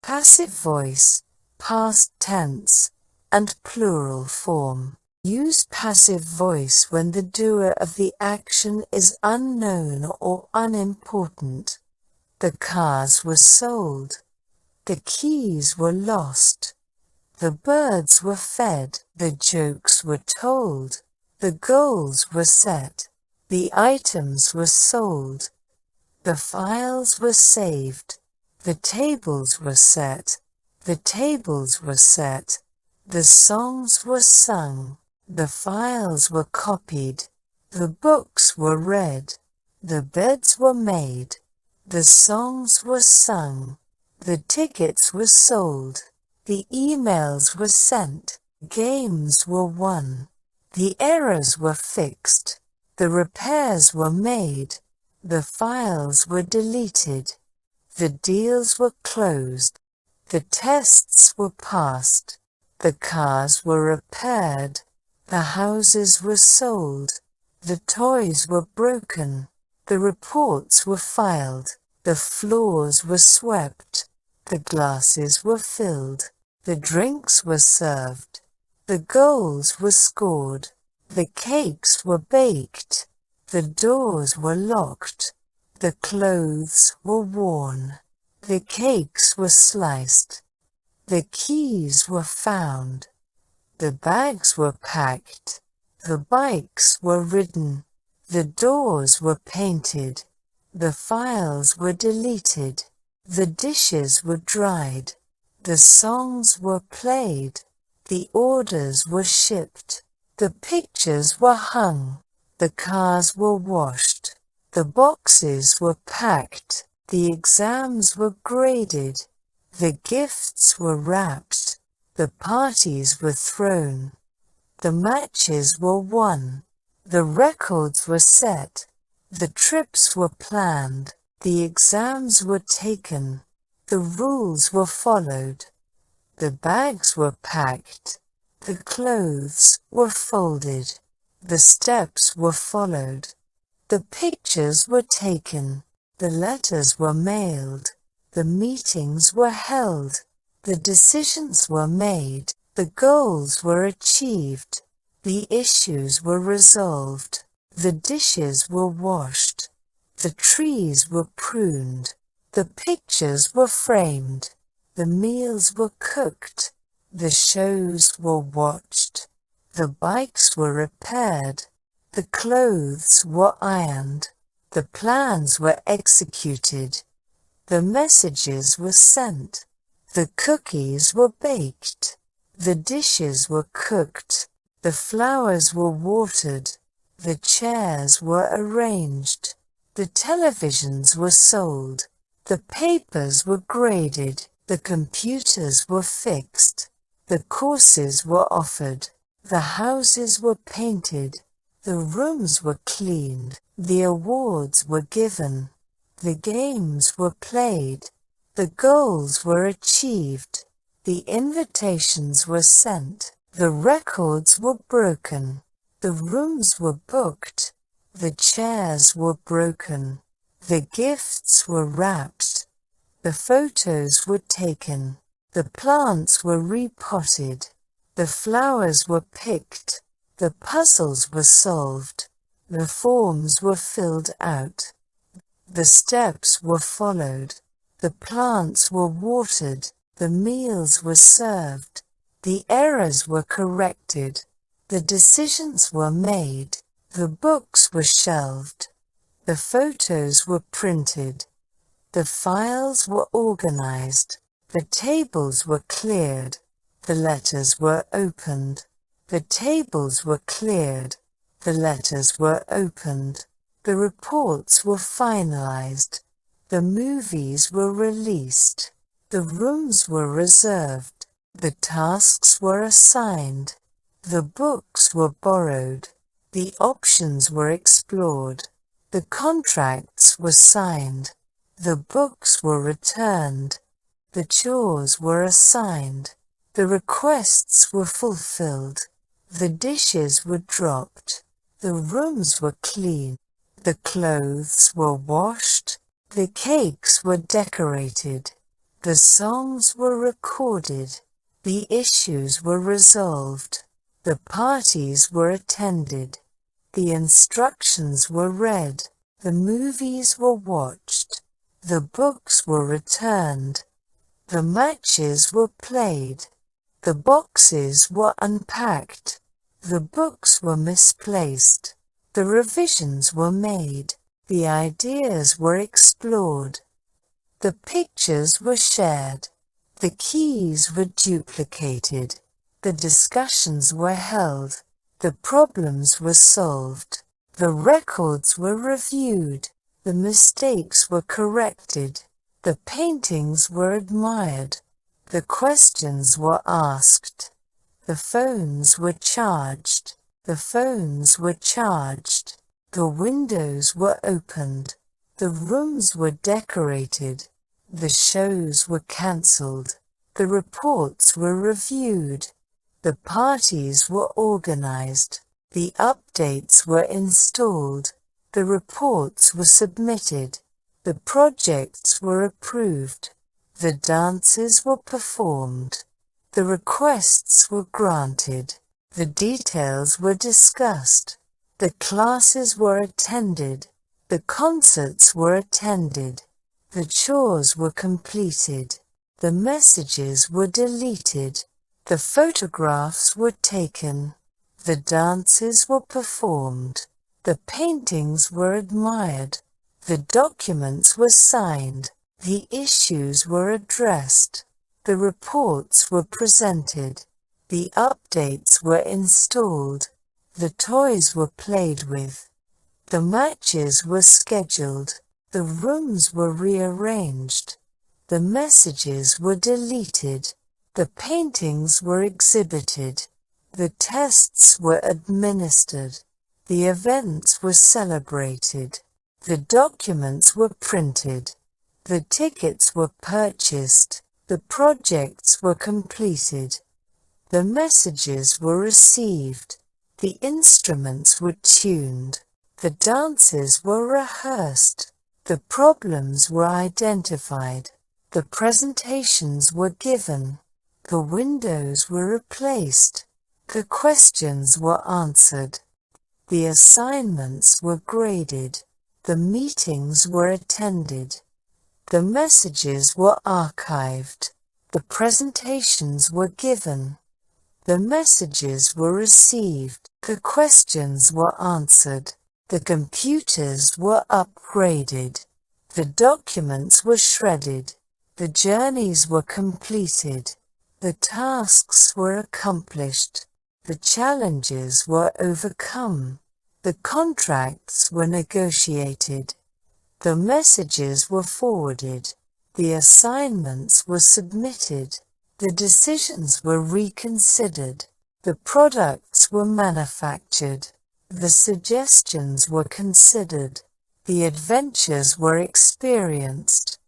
Passive voice, past tense, and plural form. Use passive voice when the doer of the action is unknown or unimportant. The cars were sold. The keys were lost. The birds were fed. The jokes were told. The goals were set. The items were sold. The files were saved. The tables were set. The tables were set. The songs were sung. The files were copied. The books were read. The beds were made. The songs were sung. The tickets were sold. The emails were sent. Games were won. The errors were fixed. The repairs were made. The files were deleted. The deals were closed. The tests were passed. The cars were repaired. The houses were sold. The toys were broken. The reports were filed. The floors were swept. The glasses were filled. The drinks were served. The goals were scored. The cakes were baked. The doors were locked. The clothes were worn. The cakes were sliced. The keys were found. The bags were packed. The bikes were ridden. The doors were painted. The files were deleted. The dishes were dried. The songs were played. The orders were shipped. The pictures were hung. The cars were washed. The boxes were packed. The exams were graded. The gifts were wrapped. The parties were thrown. The matches were won. The records were set. The trips were planned. The exams were taken. The rules were followed. The bags were packed. The clothes were folded. The steps were followed. The pictures were taken. The letters were mailed. The meetings were held. The decisions were made. The goals were achieved. The issues were resolved. The dishes were washed. The trees were pruned. The pictures were framed. The meals were cooked. The shows were watched. The bikes were repaired. The clothes were ironed. The plans were executed. The messages were sent. The cookies were baked. The dishes were cooked. The flowers were watered. The chairs were arranged. The televisions were sold. The papers were graded. The computers were fixed. The courses were offered. The houses were painted. The rooms were cleaned. The awards were given. The games were played. The goals were achieved. The invitations were sent. The records were broken. The rooms were booked. The chairs were broken. The gifts were wrapped. The photos were taken. The plants were repotted. The flowers were picked. The puzzles were solved. The forms were filled out. The steps were followed. The plants were watered. The meals were served. The errors were corrected. The decisions were made. The books were shelved. The photos were printed. The files were organized. The tables were cleared. The letters were opened. The tables were cleared. The letters were opened. The reports were finalized. The movies were released. The rooms were reserved. The tasks were assigned. The books were borrowed. The options were explored. The contracts were signed. The books were returned. The chores were assigned. The requests were fulfilled. The dishes were dropped. The rooms were clean. The clothes were washed. The cakes were decorated. The songs were recorded. The issues were resolved. The parties were attended. The instructions were read. The movies were watched. The books were returned. The matches were played. The boxes were unpacked. The books were misplaced. The revisions were made. The ideas were explored. The pictures were shared. The keys were duplicated. The discussions were held. The problems were solved. The records were reviewed. The mistakes were corrected. The paintings were admired. The questions were asked. The phones were charged. The phones were charged. The windows were opened. The rooms were decorated. The shows were cancelled. The reports were reviewed. The parties were organized. The updates were installed. The reports were submitted. The projects were approved. The dances were performed. The requests were granted. The details were discussed. The classes were attended. The concerts were attended. The chores were completed. The messages were deleted. The photographs were taken. The dances were performed. The paintings were admired. The documents were signed. The issues were addressed. The reports were presented. The updates were installed. The toys were played with. The matches were scheduled. The rooms were rearranged. The messages were deleted. The paintings were exhibited. The tests were administered. The events were celebrated. The documents were printed. The tickets were purchased. The projects were completed. The messages were received. The instruments were tuned. The dances were rehearsed. The problems were identified. The presentations were given. The windows were replaced. The questions were answered. The assignments were graded. The meetings were attended. The messages were archived. The presentations were given. The messages were received. The questions were answered. The computers were upgraded. The documents were shredded. The journeys were completed. The tasks were accomplished. The challenges were overcome. The contracts were negotiated. The messages were forwarded. The assignments were submitted. The decisions were reconsidered. The products were manufactured. The suggestions were considered. The adventures were experienced.